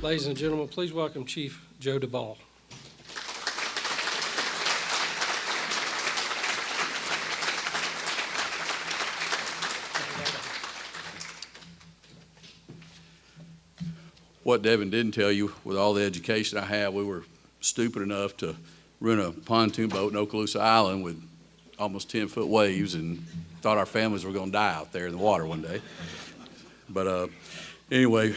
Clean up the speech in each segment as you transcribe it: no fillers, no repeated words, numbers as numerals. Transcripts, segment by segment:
Ladies and gentlemen, please welcome Chief Joe Duvall. What Devin didn't tell you, with all the education I have, we were stupid enough to rent a pontoon boat in Okaloosa Island with almost 10-foot waves and thought our families were going to die out there in the water one day. But anyway,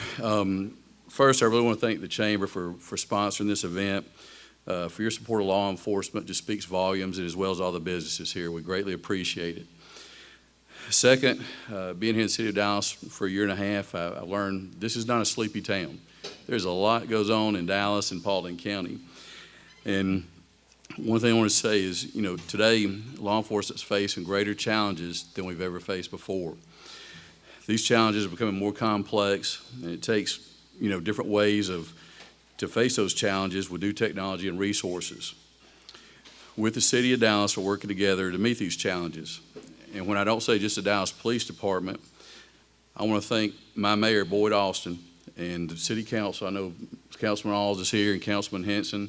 first I really want to thank the Chamber for sponsoring this event. For your support of law enforcement just speaks volumes, and as well as all the businesses here. We greatly appreciate it. Second, being here in the city of Dallas for a year and a half, I learned this is not a sleepy town. There's a lot goes on in Dallas and Paulding County. And one thing I want to say is, today law enforcement is facing greater challenges than we've ever faced before. These challenges are becoming more complex, and it takes, different ways to face those challenges with new technology and resources. With the city of Dallas, we're working together to meet these challenges. And when I don't say just the Dallas Police Department, I want to thank my mayor, Boyd Austin, and the city council. I know Councilman Alls is here and Councilman Henson,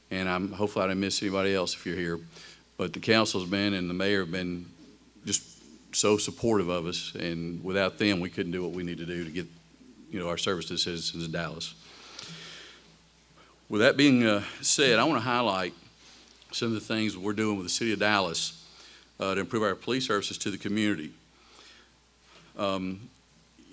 and hopefully I didn't miss anybody else if you're here. But the council's been and the mayor have been just so supportive of us, and without them, we couldn't do what we need to do to get, our service to citizens in Dallas. With that being said, I want to highlight some of the things we're doing with the city of Dallas to improve our police services to the community. When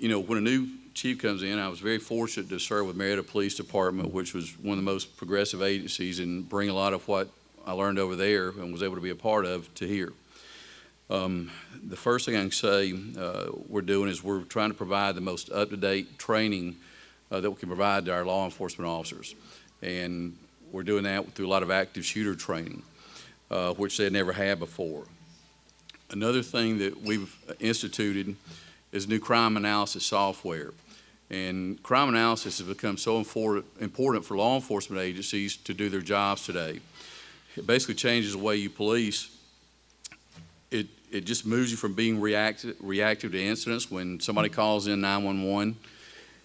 a new chief comes in, I was very fortunate to serve with Marietta Police Department, which was one of the most progressive agencies, and bring a lot of what I learned over there and was able to be a part of to here. The first thing I can say we're doing is we're trying to provide the most up-to-date training that we can provide to our law enforcement officers. And we're doing that through a lot of active shooter training, which they had never had before. Another thing that we've instituted is new crime analysis software. And crime analysis has become so important for law enforcement agencies to do their jobs today. It basically changes the way you police. It just moves you from being reactive to incidents. When somebody calls in 911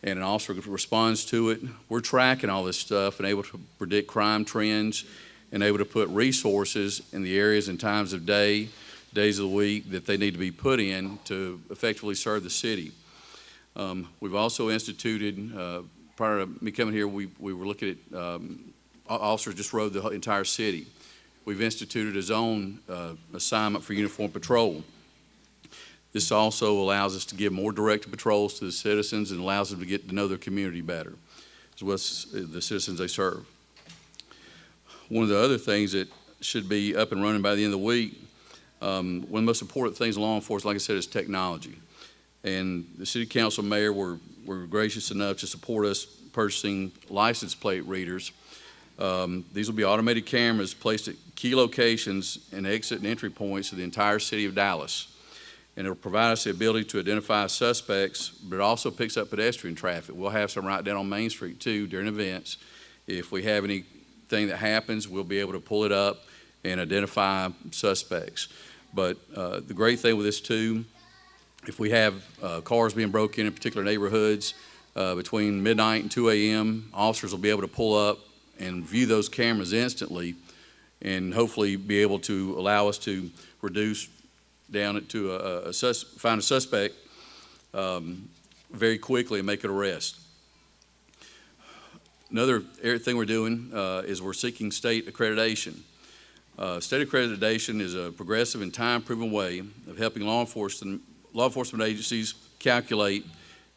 and an officer responds to it, we're tracking all this stuff and able to predict crime trends and able to put resources in the areas and times of days of the week that they need to be put in to effectively serve the city. We've also instituted, prior to me coming here, we were looking at officers just rode the entire city. We've instituted a zone assignment for uniform patrol. This also allows us to give more direct patrols to the citizens and allows them to get to know their community better, as well as the citizens they serve. One of the other things that should be up and running by the end of the week, one of the most important things in law enforcement, like I said, is technology. And the city council mayor were gracious enough to support us purchasing license plate readers. These will be automated cameras placed at key locations and exit and entry points of the entire city of Dallas. And it'll provide us the ability to identify suspects, but it also picks up pedestrian traffic. We'll have some right down on Main Street too during events. If we have anything that happens, we'll be able to pull it up and identify suspects. But the great thing with this too, if we have cars being broken in particular neighborhoods between midnight and 2 a.m., officers will be able to pull up and view those cameras instantly and hopefully be able to allow us to reduce down to find a suspect very quickly and make an arrest. Another thing we're doing is we're seeking state accreditation. State accreditation is a progressive and time-proven way of helping law enforcement agencies calculate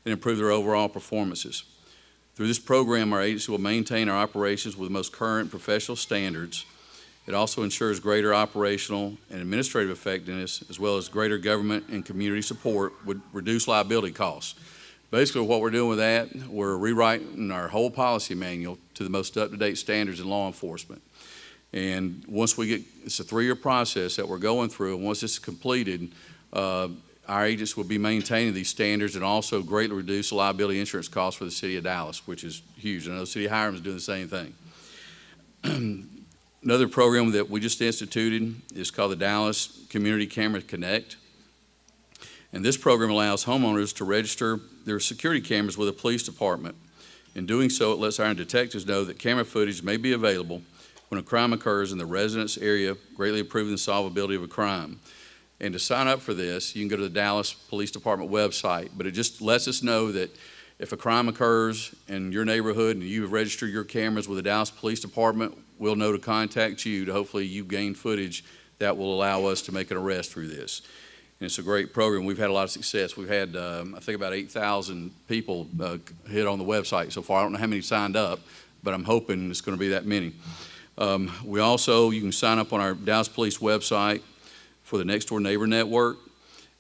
and improve their overall performances. Through this program, our agency will maintain our operations with the most current professional standards. It also ensures greater operational and administrative effectiveness, as well as greater government and community support with reduced liability costs. Basically, what we're doing with that, we're rewriting our whole policy manual to the most up-to-date standards in law enforcement. And once we get, it's a 3-year process that we're going through, and once this is completed, our agents will be maintaining these standards and also greatly reduce the liability insurance costs for the city of Dallas, which is huge. I know the city of Hiram is doing the same thing. Another program that we just instituted is called the Dallas Community Camera Connect. And this program allows homeowners to register their security cameras with the police department. In doing so, it lets our detectives know that camera footage may be available when a crime occurs in the residence area, greatly improving the solvability of a crime. And to sign up for this, you can go to the Dallas Police Department website, but it just lets us know that if a crime occurs in your neighborhood and you've registered your cameras with the Dallas Police Department, we'll know to contact you to hopefully you gain footage that will allow us to make an arrest through this. And it's a great program. We've had a lot of success. We've had, I think, about 8,000 people hit on the website so far. I don't know how many signed up, but I'm hoping it's going to be that many. You can sign up on our Dallas Police website for the Next Door Neighbor Network.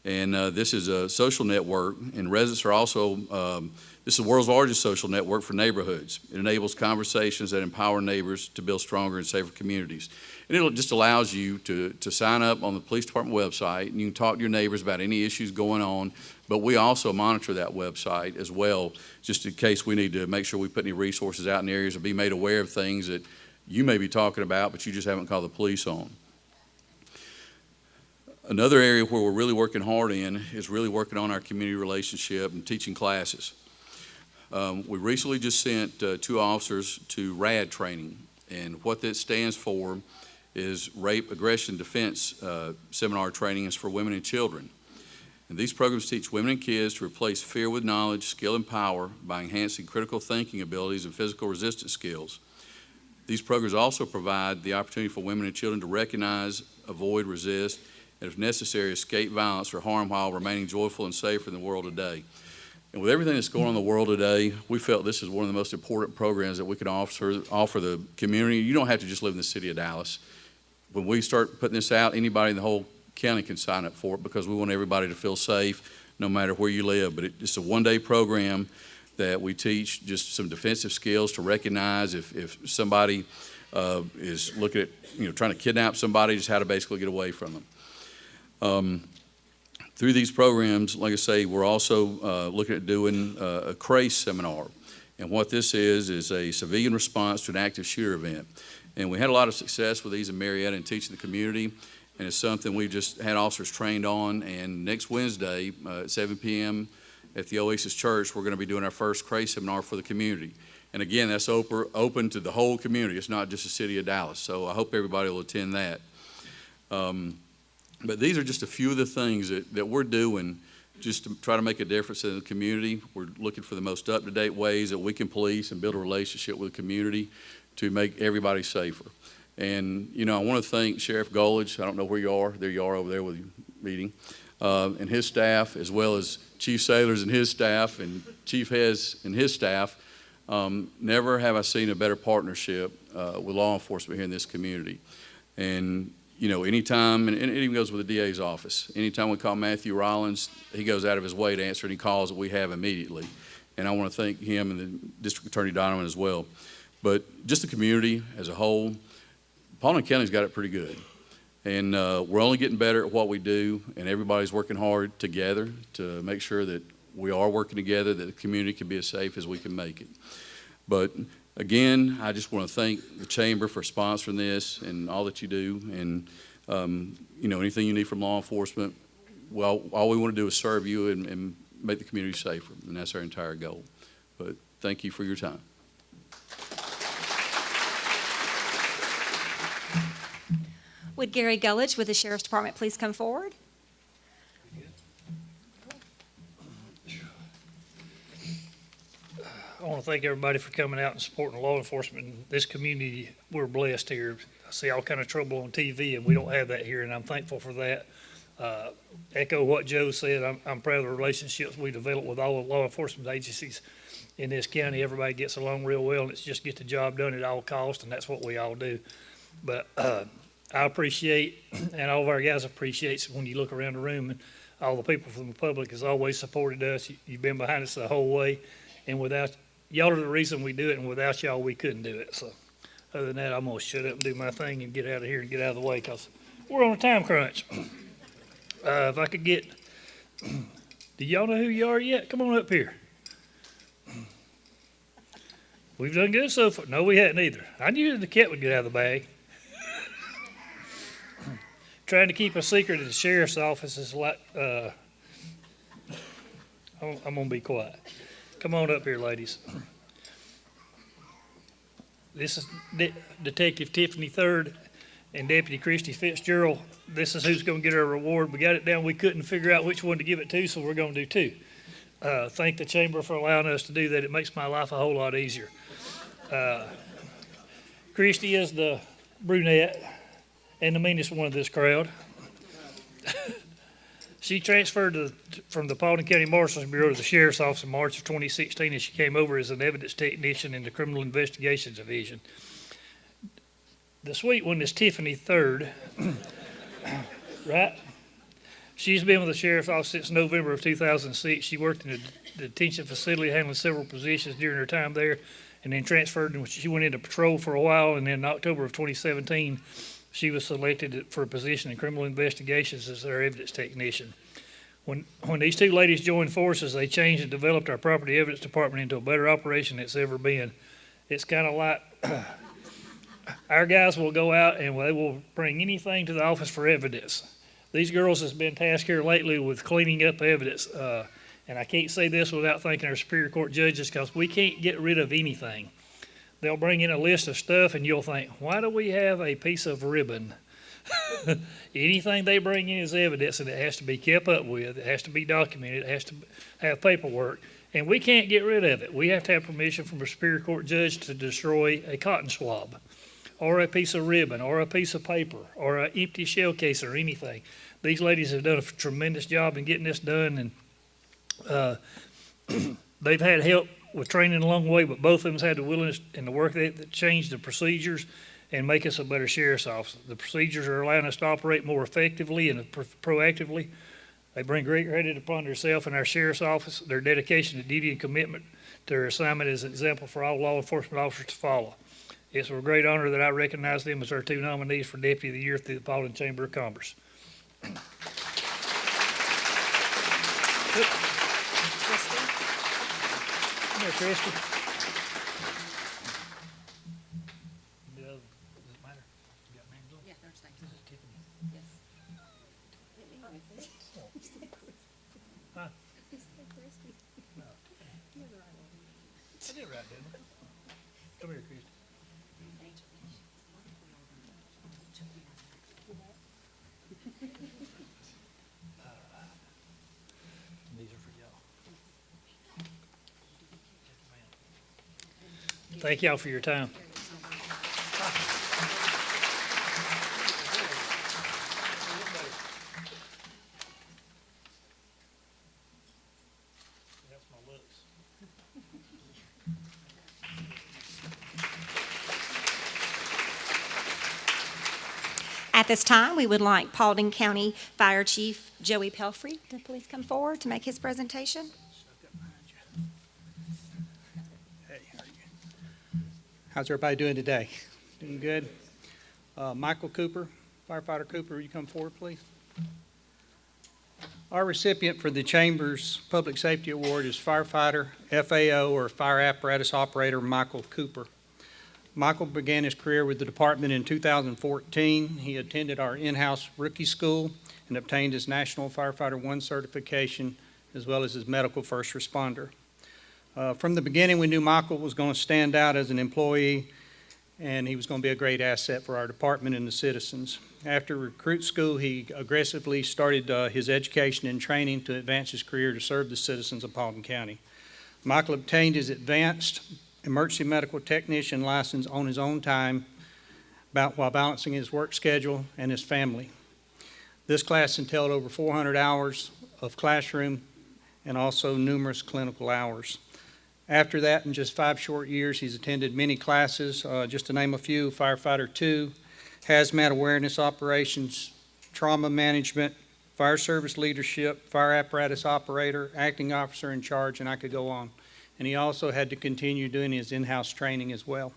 And this is a social network, and residents are also, this is the world's largest social network for neighborhoods. It enables conversations that empower neighbors to build stronger and safer communities. And it just allows you to sign up on the police department website, and you can talk to your neighbors about any issues going on, but we also monitor that website as well, just in case we need to make sure we put any resources out in areas or be made aware of things that you may be talking about, but you just haven't called the police on. Another area where we're really working hard in is really working on our community relationship and teaching classes. We recently just sent 2 officers to RAD training, and what that stands for is Rape, Aggression, Defense Seminar Training is for women and children. And these programs teach women and kids to replace fear with knowledge, skill, and power by enhancing critical thinking abilities and physical resistance skills. These programs also provide the opportunity for women and children to recognize, avoid, resist, and if necessary, escape violence or harm while remaining joyful and safe in the world today. And with everything that's going on in the world today, we felt this is one of the most important programs that we can offer the community. You don't have to just live in the city of Dallas. When we start putting this out, anybody in the whole county can sign up for it because we want everybody to feel safe no matter where you live. But it's a one-day program that we teach just some defensive skills to recognize if somebody is looking at, trying to kidnap somebody, just how to basically get away from them. Through these programs, like I say, we're also looking at doing a CRACE seminar. And what this is a civilian response to an active shooter event. And we had a lot of success with these in Marietta and teaching the community. And it's something we've just had officers trained on. And next Wednesday at 7 p.m. at the Oasis Church, we're going to be doing our first CRACE seminar for the community. And again, that's open to the whole community. It's not just the city of Dallas. So I hope everybody will attend that. But these are just a few of the things that we're doing just to try to make a difference in the community. We're looking for the most up-to-date ways that we can police and build a relationship with the community to make everybody safer. And, I want to thank Sheriff Golich. I don't know where you are. There you are over there with your meeting. And his staff, as well as Chief Sailors and his staff and Chief Hez and his staff. Never have I seen a better partnership with law enforcement here in this community. And, anytime, and it even goes with the DA's office, anytime we call Matthew Rollins, he goes out of his way to answer any calls that we have immediately. And I want to thank him and the District Attorney Donovan as well. But just the community as a whole, Paulding County's got it pretty good. And we're only getting better at what we do, and everybody's working hard together to make sure that we are working together, that the community can be as safe as we can make it. But again, I just want to thank the Chamber for sponsoring this and all that you do. And, anything you need from law enforcement, well, all we want to do is serve you and make the community safer, and that's our entire goal. But thank you for your time. Would Gary Gullidge with the Sheriff's Department please come forward? I want to thank everybody for coming out and supporting law enforcement in this community. We're blessed here. I see all kind of trouble on TV, and we don't have that here, and I'm thankful for that. Echo what Joe said. I'm proud of the relationships we develop with all the law enforcement agencies in this county. Everybody gets along real well, and it's just get the job done at all costs, and that's what we all do. But I appreciate, and all of our guys appreciate when you look around the room, and all the people from the public has always supported us. You've been behind us the whole way, and without y'all are the reason we do it, and without y'all we couldn't do it. So other than that, I'm going to shut up and do my thing and get out of here and get out of the way because we're on a time crunch. If I could get, do y'all know who you are yet? Come on up here. We've done good so far. No, we hadn't either. I knew the cat would get out of the bag. Trying to keep a secret at the sheriff's office is like, I'm going to be quiet. Come on up here, ladies. This is Detective Tiffany Third and Deputy Christy Fitzgerald. This is who's going to get our reward. We got it down. We couldn't figure out which one to give it to, so we're going to do two. Thank the chamber for allowing us to do that. It makes my life a whole lot easier. Christy is the brunette and the meanest one of this crowd. She transferred from the Paulding County Marshal's Bureau to the Sheriff's Office in March of 2016, and she came over as an evidence technician in the Criminal Investigations Division. The sweet one is Tiffany Third, right? She's been with the Sheriff's Office since November of 2006. She worked in the detention facility, handling several positions during her time there, and then transferred, and she went into patrol for a while, and then in October of 2017, she was selected for a position in criminal investigations as their evidence technician. When these two ladies joined forces, they changed and developed our property evidence department into a better operation than it's ever been. It's kind of like our guys will go out and they will bring anything to the office for evidence. These girls has been tasked here lately with cleaning up evidence, and I can't say this without thanking our Superior Court judges, because we can't get rid of anything. They'll bring in a list of stuff, and you'll think, why do we have a piece of ribbon? Anything they bring in is evidence, and it has to be kept up with. It has to be documented. It has to have paperwork, and we can't get rid of it. We have to have permission from a Superior Court judge to destroy a cotton swab, or a piece of ribbon, or a piece of paper, or an empty shell case, or anything. These ladies have done a tremendous job in getting this done, and they've had help with training along the way, but both of them had the willingness and the work that changed the procedures and make us a better sheriff's office. The procedures are allowing us to operate more effectively and proactively. They bring great credit upon themselves and our sheriff's office. Their dedication to duty and commitment to their assignment is an example for all law enforcement officers to follow. It's a great honor that I recognize them as our two nominees for Deputy of the Year through the Paulding Chamber of Commerce. Come here, Christy. Does it matter? You got names on? Yeah, there's names. This is Tiffany. Yes. Huh? No. I did right, didn't I? Come here, Christy. These are for y'all. Thank y'all for your time. That's my looks. At this time, we would like Paulding County Fire Chief Joey Pelfrey to please come forward to make his presentation. Hey, how are you? How's everybody doing today? Doing good? Michael Cooper, Firefighter Cooper, will you come forward, please? Our recipient for the Chamber's Public Safety Award is Firefighter, FAO, or Fire Apparatus Operator Michael Cooper. Michael began his career with the department in 2014. He attended our in-house rookie school and obtained his National Firefighter 1 certification, as well as his medical first responder. From the beginning, we knew Michael was going to stand out as an employee, and he was going to be a great asset for our department and the citizens. After recruit school, he aggressively started his education and training to advance his career to serve the citizens of Paulding County. Michael obtained his advanced emergency medical technician license on his own time while balancing his work schedule and his family. This class entailed over 400 hours of classroom and also numerous clinical hours. After that, in just 5 short years, he's attended many classes, just to name a few: Firefighter 2, Hazmat Awareness Operations, Trauma Management, Fire Service Leadership, Fire Apparatus Operator, Acting Officer in Charge, and I could go on. And he also had to continue doing his in-house training as well.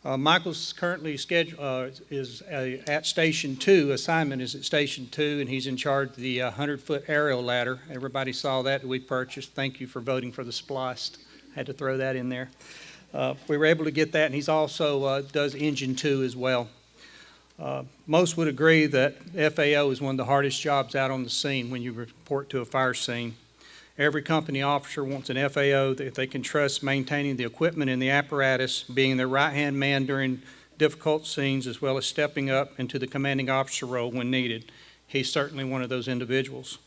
Michael's currently scheduled, at Station 2, assignment is at Station 2, and he's in charge of the 100-foot aerial ladder. Everybody saw that we purchased. Thank you for voting for the spliced. Had to throw that in there. We were able to get that, and he's also does Engine 2 as well. Most would agree that FAO is one of the hardest jobs out on the scene when you report to a fire scene. Every company officer wants an FAO that they can trust maintaining the equipment and the apparatus, being their right-hand man during difficult scenes, as well as stepping up into the commanding officer role when needed. He's certainly one of those individuals.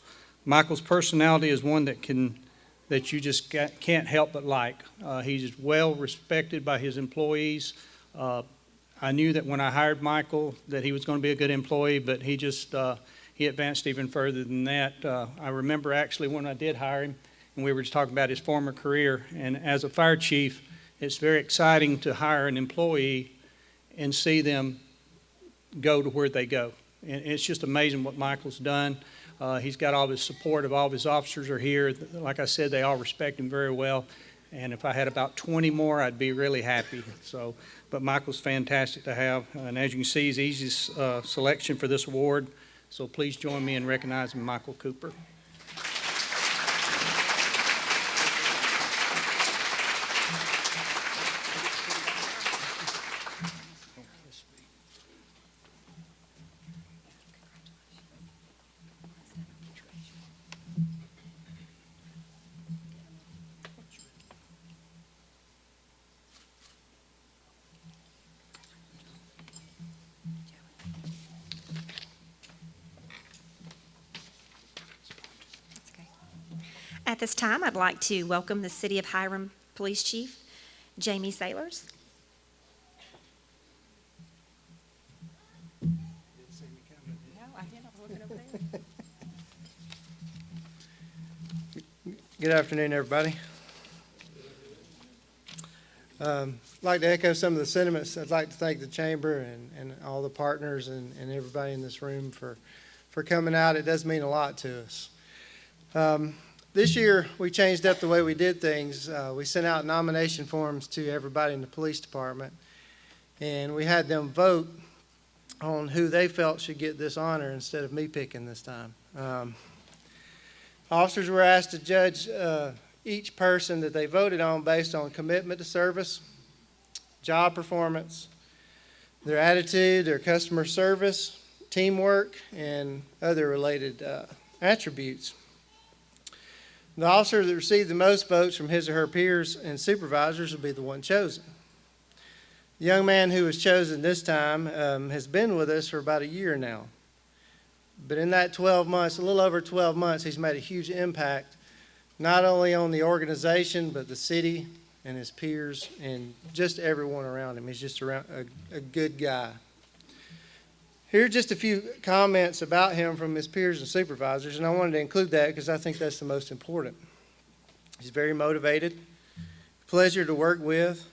Michael's personality is one that you just can't help but like. He's well respected by his employees. I knew that when I hired Michael that he was going to be a good employee, but he advanced even further than that. I remember actually when I did hire him, and we were just talking about his former career, and as a fire chief, it's very exciting to hire an employee and see them go to where they go. And it's just amazing what Michael's done. He's got all of his support of all of his officers are here. Like I said, they all respect him very well. And if I had about 20 more, I'd be really happy. But Michael's fantastic to have. And as you can see, he's the easiest selection for this award. So please join me in recognizing Michael Cooper. At this time, I'd like to welcome the City of Hiram Police Chief, Jamie Sailors. Good afternoon, everybody. I'd like to echo some of the sentiments. I'd like to thank the Chamber and all the partners and everybody in this room for coming out. It does mean a lot to us. This year, we changed up the way we did things. We sent out nomination forms to everybody in the police department, and we had them vote on who they felt should get this honor instead of me picking this time. Officers were asked to judge each person that they voted on based on commitment to service, job performance, their attitude, their customer service, teamwork, and other related attributes. The officer that received the most votes from his or her peers and supervisors will be the one chosen. The young man who was chosen this time has been with us for about a year now. But in that 12 months, a little over 12 months, he's made a huge impact, not only on the organization, but the city and his peers and just everyone around him. He's just a good guy. Here are just a few comments about him from his peers and supervisors, and I wanted to include that because I think that's the most important. He's very motivated, pleasure to work with,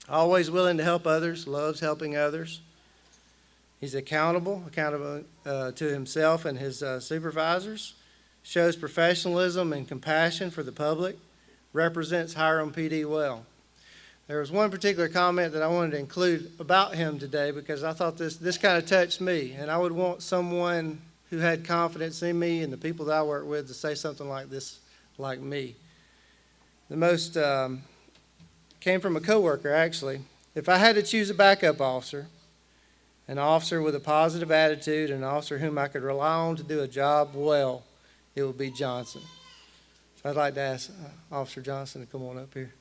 always willing to help others, loves helping others. He's accountable to himself and his supervisors, shows professionalism and compassion for the public, represents Hiram PD well. There was one particular comment that I wanted to include about him today because I thought this kind of touched me, and I would want someone who had confidence in me and the people that I work with to say something like this, like me. The most came from a coworker, actually. If I had to choose a backup officer, an officer with a positive attitude, an officer whom I could rely on to do a job well, it would be Johnson. So I'd like to ask Officer Johnson to come on up here.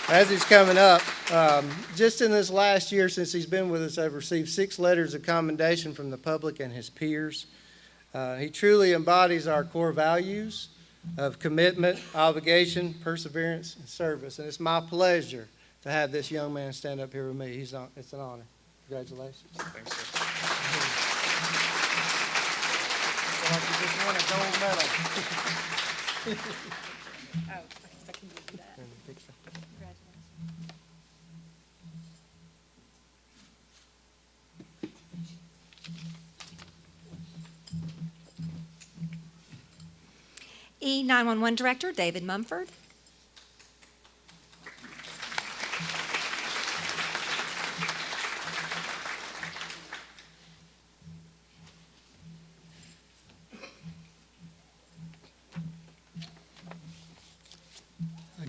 As he's coming up, just in this last year since he's been with us, I've received 6 letters of commendation from the public and his peers. He truly embodies our core values of commitment, obligation, perseverance, and service. And it's my pleasure to have this young man stand up here with me. It's an honor. Congratulations. Thanks, sir. Like you just won a gold medal. Oh, I can do that. Congratulations. E911 Director David Mumford.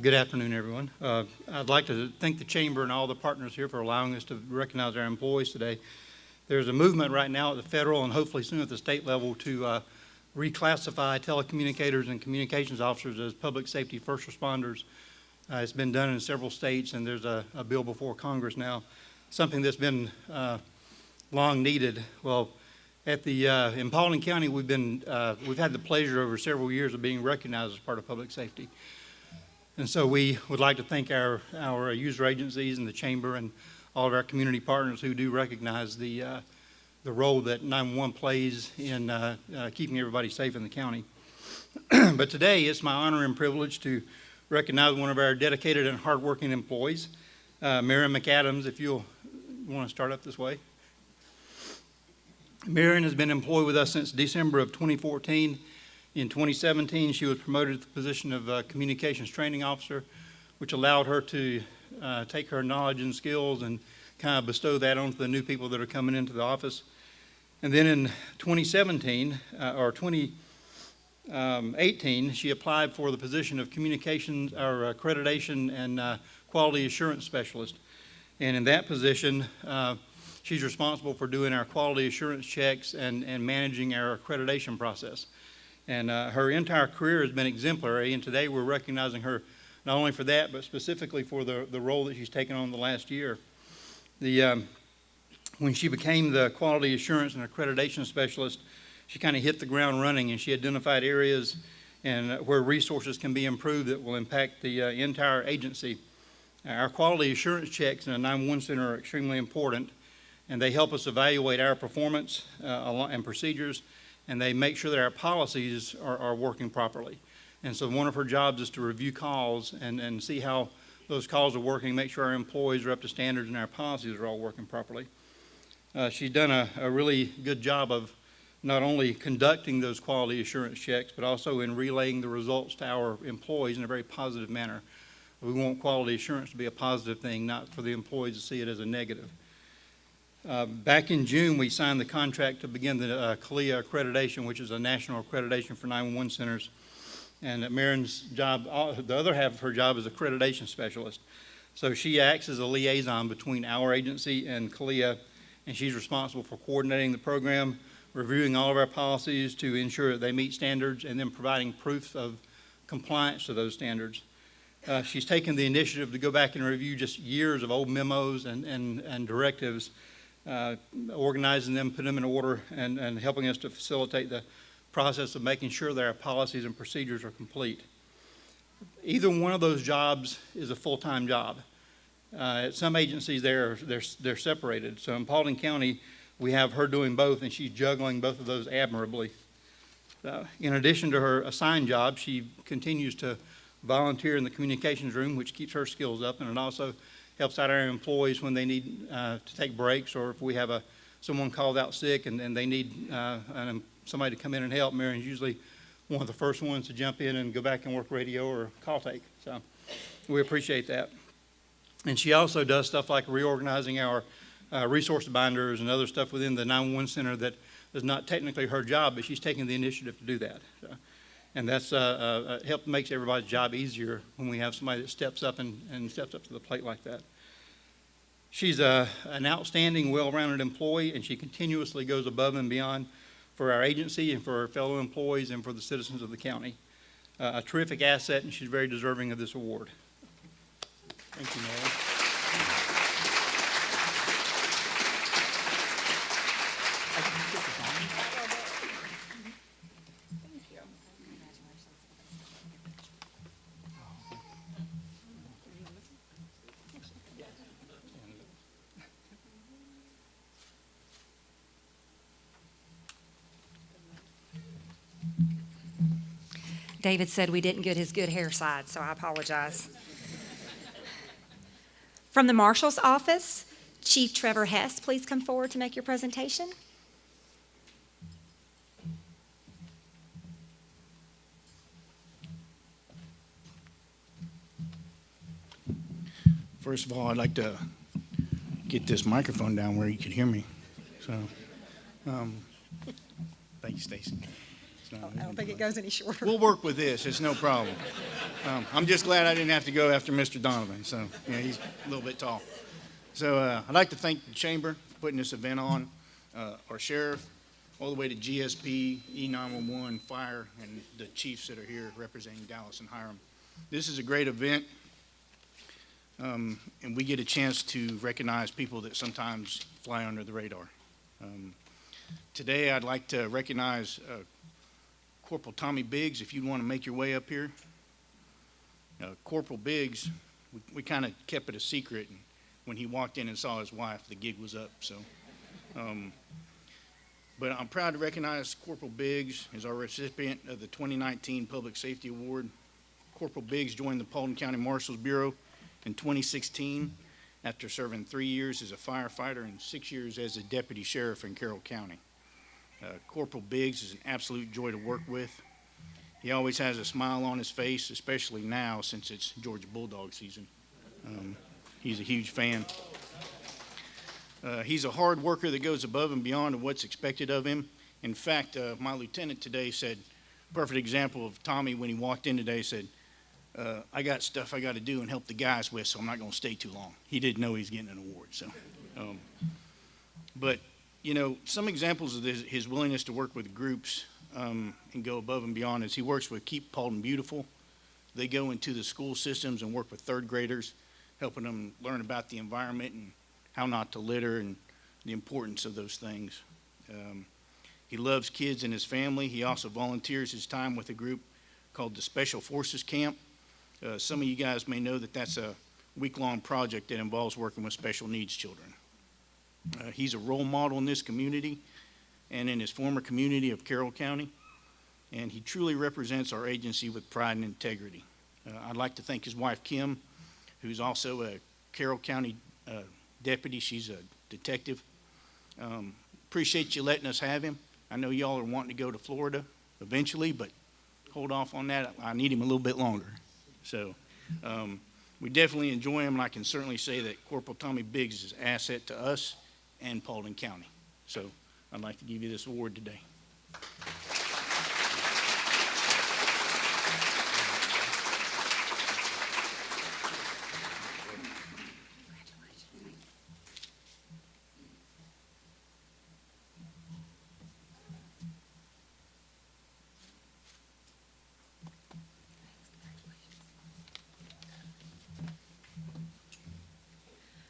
Good afternoon, everyone. I'd like to thank the Chamber and all the partners here for allowing us to recognize our employees today. There's a movement right now at the federal and hopefully soon at the state level to reclassify telecommunicators and communications officers as public safety first responders. It's been done in several states, and there's a bill before Congress now, something that's been long needed. Well, in Paulding County, we've had the pleasure over several years of being recognized as part of public safety. And so we would like to thank our user agencies and the Chamber and all of our community partners who do recognize the role that 911 plays in keeping everybody safe in the county. But today, it's my honor and privilege to recognize one of our dedicated and hardworking employees, Marion McAdams, if you'll want to start up this way. Marion has been employed with us since December of 2014. In 2017, she was promoted to the position of Communications Training Officer, which allowed her to take her knowledge and skills and kind of bestow that onto the new people that are coming into the office. And then in 2017, or 2018, she applied for the position of Communications or Accreditation and Quality Assurance Specialist. And in that position, she's responsible for doing our quality assurance checks and managing our accreditation process. And her entire career has been exemplary, and today we're recognizing her not only for that, but specifically for the role that she's taken on the last year. When she became the Quality Assurance and Accreditation Specialist, she kind of hit the ground running, and she identified areas and where resources can be improved that will impact the entire agency. Our quality assurance checks in a 911 center are extremely important, and they help us evaluate our performance and procedures, and they make sure that our policies are working properly. And so one of her jobs is to review calls and see how those calls are working, make sure our employees are up to standards and our policies are all working properly. She's done a really good job of not only conducting those quality assurance checks, but also in relaying the results to our employees in a very positive manner. We want quality assurance to be a positive thing, not for the employees to see it as a negative. Back in June, we signed the contract to begin the CLIA accreditation, which is a national accreditation for 911 centers. And Marion's job, the other half of her job is accreditation specialist. So she acts as a liaison between our agency and CLIA, and she's responsible for coordinating the program, reviewing all of our policies to ensure that they meet standards, and then providing proof of compliance to those standards. She's taken the initiative to go back and review just years of old memos and directives, organizing them, putting them in order, and helping us to facilitate the process of making sure that our policies and procedures are complete. Either one of those jobs is a full-time job. At some agencies, they're separated. So in Paulding County, we have her doing both, and she's juggling both of those admirably. In addition to her assigned job, she continues to volunteer in the communications room, which keeps her skills up, and it also helps out our employees when they need to take breaks, or if we have someone called out sick and they need somebody to come in and help. Marion's usually one of the first ones to jump in and go back and work radio or call take. So we appreciate that. And she also does stuff like reorganizing our resource binders and other stuff within the 911 center that is not technically her job, but she's taking the initiative to do that. So, and that's makes everybody's job easier when we have somebody that steps up and steps up to the plate like that. She's an outstanding, well-rounded employee, and she continuously goes above and beyond for our agency and for our fellow employees and for the citizens of the county. A terrific asset, and she's very deserving of this award. Thank you, Mary. David said we didn't get his good hair side, so I apologize. From the Marshal's Office, Chief Trevor Hess, please come forward to make your presentation. First of all, I'd like to get this microphone down where you can hear me. So, thank you, Stacy. Donovan. I don't think it goes any shorter. We'll work with this. It's no problem. I'm just glad I didn't have to go after Mr. Donovan. So, yeah, he's a little bit tall. So I'd like to thank the chamber for putting this event on, our sheriff, all the way to GSP, E911, fire, and the chiefs that are here representing Dallas and Hiram. This is a great event, and we get a chance to recognize people that sometimes fly under the radar. Today, I'd like to recognize Corporal Tommy Biggs, if you'd want to make your way up here. Corporal Biggs, we kind of kept it a secret, and when he walked in and saw his wife, the gig was up. So, but I'm proud to recognize Corporal Biggs as our recipient of the 2019 Public Safety Award. Corporal Biggs joined the Paulding County Marshal's Bureau in 2016 after serving 3 years as a firefighter and 6 years as a deputy sheriff in Carroll County. Corporal Biggs is an absolute joy to work with. He always has a smile on his face, especially now since it's Georgia Bulldog season. He's a huge fan. He's a hard worker that goes above and beyond of what's expected of him. In fact, my lieutenant today said, perfect example of Tommy when he walked in today, said, I got stuff I got to do and help the guys with, so I'm not going to stay too long. He didn't know he's getting an award. So, but, you know, some examples of his willingness to work with groups and go above and beyond is he works with Keep Paulding Beautiful. They go into the school systems and work with third graders, helping them learn about the environment and how not to litter and the importance of those things. He loves kids and his family. He also volunteers his time with a group called the Special Forces Camp. Some of you guys may know that that's a week-long project that involves working with special needs children. He's a role model in this community and in his former community of Carroll County, and he truly represents our agency with pride and integrity. I'd like to thank his wife, Kim, who's also a Carroll County deputy. She's a detective. Appreciate you letting us have him. I know y'all are wanting to go to Florida eventually, but hold off on that. I need him a little bit longer. So we definitely enjoy him, and I can certainly say that Corporal Tommy Biggs is an asset to us and Paulding County. So I'd like to give you this award today.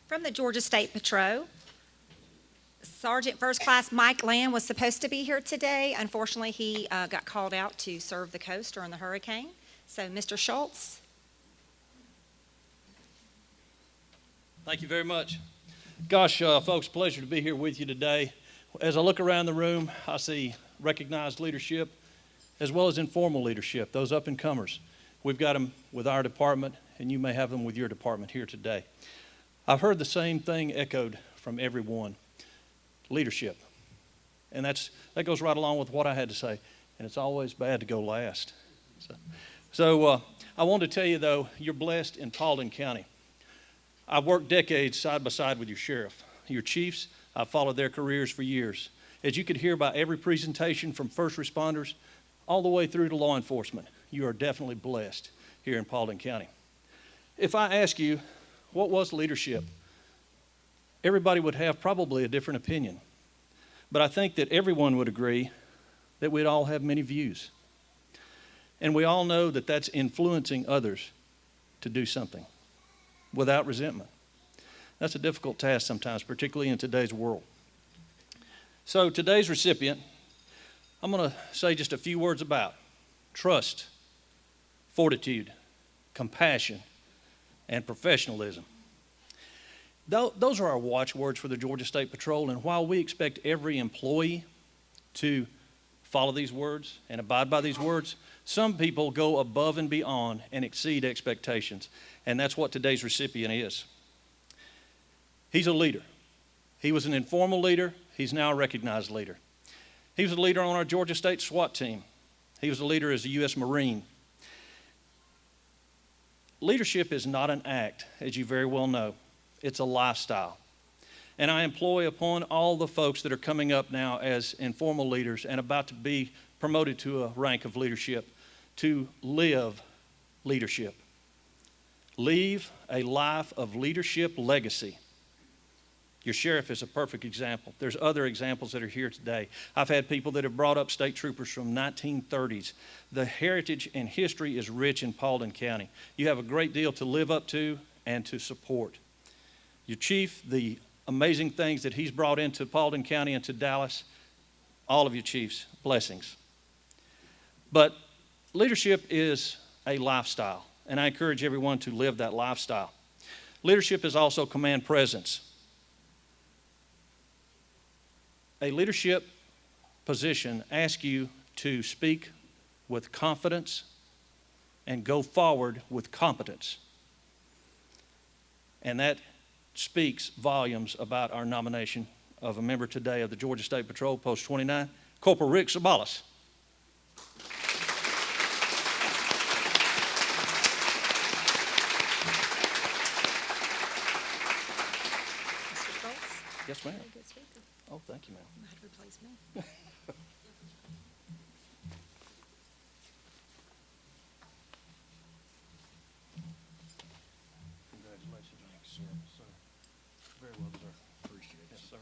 From the Georgia State Patrol, Sergeant First Class Mike Lamb was supposed to be here today. Unfortunately, he got called out to serve the coast during the hurricane. So, Mr. Schultz. Thank you very much. Gosh, folks, pleasure to be here with you today. As I look around the room, I see recognized leadership as well as informal leadership, those up-and-comers. We've got them with our department, and you may have them with your department here today. I've heard the same thing echoed from everyone, leadership. And that goes right along with what I had to say, and it's always bad to go last. So I want to tell you, though, you're blessed in Paulding County. I've worked decades side by side with your sheriff. Your chiefs, I've followed their careers for years. As you could hear by every presentation from first responders all the way through to law enforcement, you are definitely blessed here in Paulding County. If I ask you, what was leadership? Everybody would have probably a different opinion. But I think that everyone would agree that we'd all have many views. And we all know that that's influencing others to do something without resentment. That's a difficult task sometimes, particularly in today's world. So today's recipient, I'm going to say just a few words about trust, fortitude, compassion, and professionalism. Those are our watchwords for the Georgia State Patrol, and while we expect every employee to follow these words and abide by these words, some people go above and beyond and exceed expectations, and that's what today's recipient is. He's a leader. He was an informal leader. He's now a recognized leader. He was a leader on our Georgia State SWAT team. He was a leader as a U.S. Marine. Leadership is not an act, as you very well know. It's a lifestyle. And I employ upon all the folks that are coming up now as informal leaders and about to be promoted to a rank of leadership, to live leadership. Leave a life of leadership legacy. Your sheriff is a perfect example. There's other examples that are here today. I've had people that have brought up state troopers from 1930s. The heritage and history is rich in Paulding County. You have a great deal to live up to and to support. Your chief, the amazing things that he's brought into Paulding County and to Dallas, all of you chiefs, blessings. But leadership is a lifestyle, and I encourage everyone to live that lifestyle. Leadership is also command presence. A leadership position asks you to speak with confidence and go forward with competence. And that speaks volumes about our nomination of a member today of the Georgia State Patrol, Post 29, Corporal Rick Sabalas. Mr. Schultz? Yes, ma'am. Very good speaker. Oh, thank you, ma'am. You had to replace me. Congratulations. Thanks, sir. Very well, sir. Appreciate it. Yes, sir.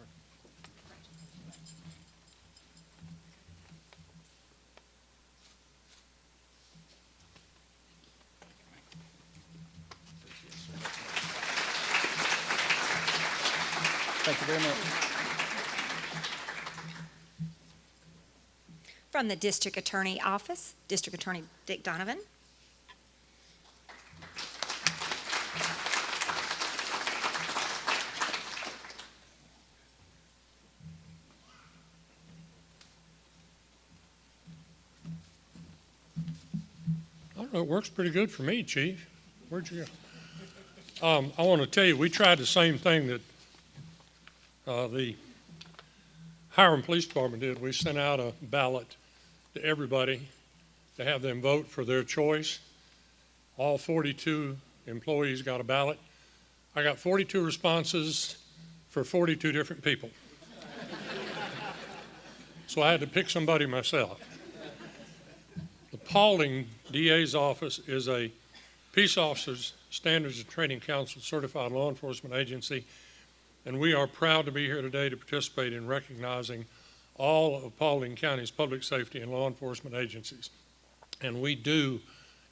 Thank you very much. From the District Attorney Office, District Attorney Dick Donovan. I don't know, it works pretty good for me, Chief. Where'd you go? I want to tell you, we tried the same thing that the Hiram Police Department did. We sent out a ballot to everybody to have them vote for their choice. All 42 employees got a ballot. I got 42 responses for 42 different people. So I had to pick somebody myself. The Paulding DA's office is a Peace Officers Standards and Training Council certified law enforcement agency, and we are proud to be here today to participate in recognizing all of Paulding County's public safety and law enforcement agencies. And we do,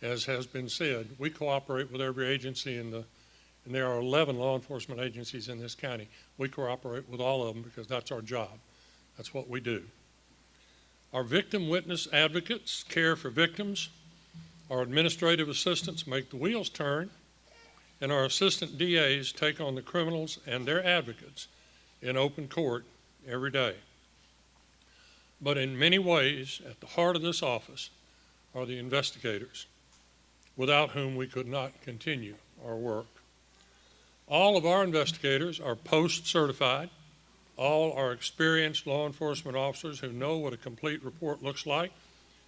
as has been said, we cooperate with every agency and there are 11 law enforcement agencies in this county. We cooperate with all of them because that's our job. That's what we do. Our victim witness advocates care for victims. Our administrative assistants make the wheels turn, and our assistant DAs take on the criminals and their advocates in open court every day. But in many ways, at the heart of this office are the investigators, without whom we could not continue our work. All of our investigators are post-certified. All are experienced law enforcement officers who know what a complete report looks like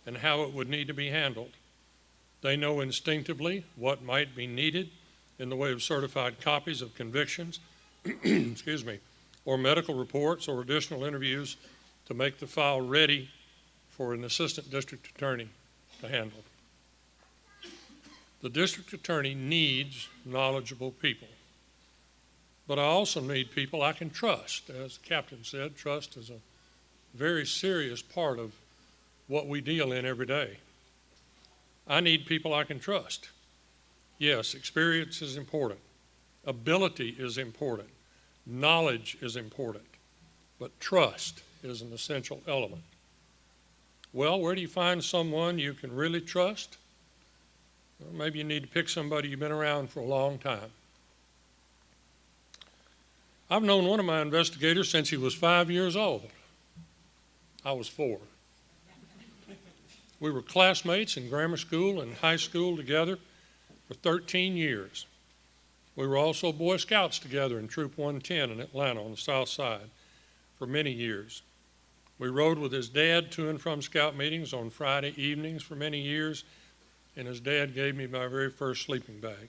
and how it would need to be handled. They know instinctively what might be needed in the way of certified copies of convictions, excuse me, or medical reports or additional interviews to make the file ready for an assistant district attorney to handle. The district attorney needs knowledgeable people. But I also need people I can trust. As the captain said, trust is a very serious part of what we deal in every day. I need people I can trust. Yes, experience is important. Ability is important. Knowledge is important. But trust is an essential element. Well, where do you find someone you can really trust? Well, maybe you need to pick somebody you've been around for a long time. I've known one of my investigators since he was 5 years old. I was 4. We were classmates in grammar school and high school together for 13 years. We were also Boy Scouts together in Troop 110 in Atlanta on the south side for many years. We rode with his dad to and from scout meetings on Friday evenings for many years, and his dad gave me my very first sleeping bag.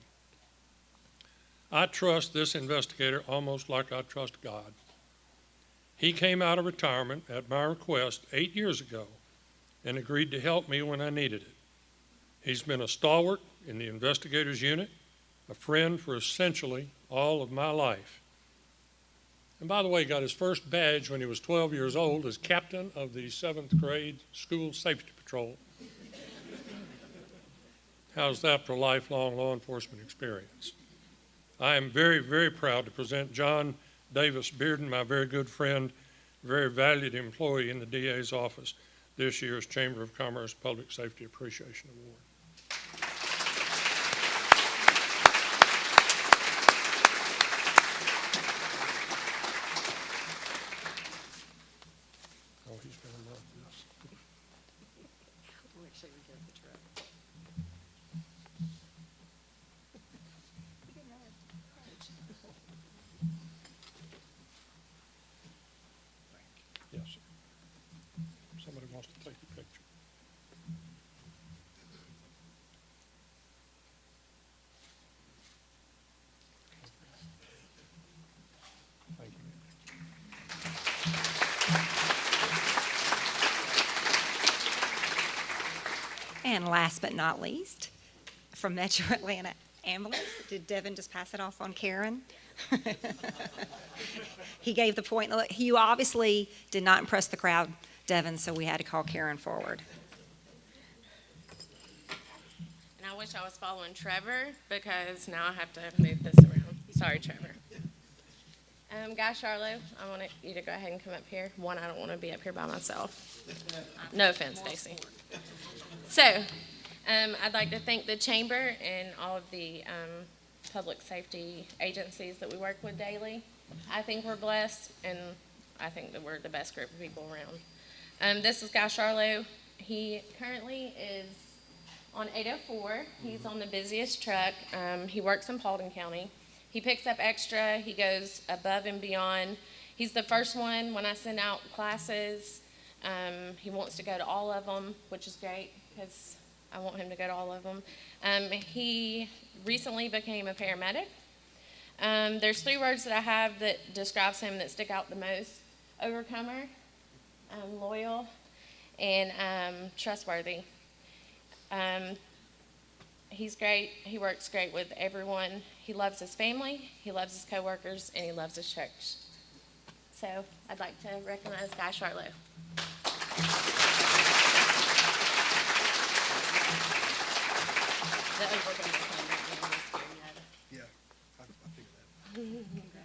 I trust this investigator almost like I trust God. He came out of retirement at my request 8 years ago and agreed to help me when I needed it. He's been a stalwart in the investigators unit, a friend for essentially all of my life. And by the way, he got his first badge when he was 12 years old as captain of the 7th grade school safety patrol. How's that for lifelong law enforcement experience? I am very, very proud to present John Davis Bearden, my very good friend, very valued employee in the DA's office, this year's Chamber of Commerce Public Safety Appreciation Award. Oh, he's going to love this. Yes, sir. Somebody wants to take a picture. Thank you. And last but not least, from Metro Atlanta Ambulance, did Devin just pass it off on Karen? He gave the point. Look, you obviously did not impress the crowd, Devin, so we had to call Karen forward. And I wish I was following Trevor because now I have to move this around. Sorry, Trevor. Guy Charlo, I want you to go ahead and come up here. One, I don't want to be up here by myself. No offense, Stacy. So, I'd like to thank the Chamber and all of the public safety agencies that we work with daily. I think we're blessed, and I think that we're the best group of people around. This is Guy Charlo. He currently is on 804. He's on the busiest truck. He works in Paulding County. He picks up extra. He goes above and beyond. He's the first one when I send out classes. He wants to go to all of them, which is great because I want him to go to all of them. He recently became a paramedic. There's 3 words that I have that describes him that stick out the most: overcomer, loyal, and trustworthy. He's great. He works great with everyone. He loves his family, he loves his coworkers, and he loves his church. So I'd like to recognize Guy Charlo. The overcomer. Yeah, I figured that.